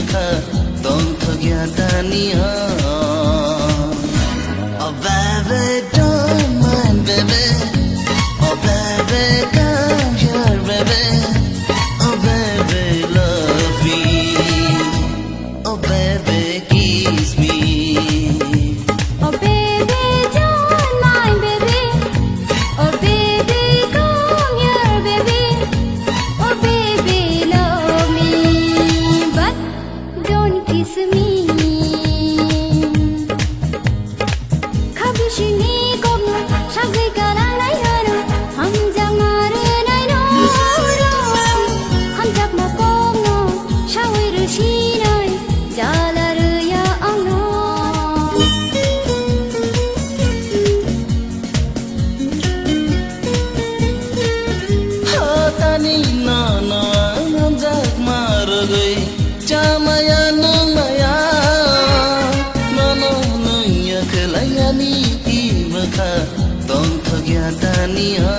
maka don't forget Tania. Oh baby, don't mind baby. Oh baby, come here baby. Oh baby, love me. Oh baby, kiss me. Oh baby, don't mind baby. Oh baby, come here baby. Oh baby, love me, but don't kiss me. Kabishini kogno, shagri karang nai hanu. Hum jak mare nai no ro. Hum jak ma kogno, shawi rushi nai. Jala ruya angno. Tani na na hum jak mar goi chamaya nang maya no no nang ya kelaya ni ti maka don't forget Tania.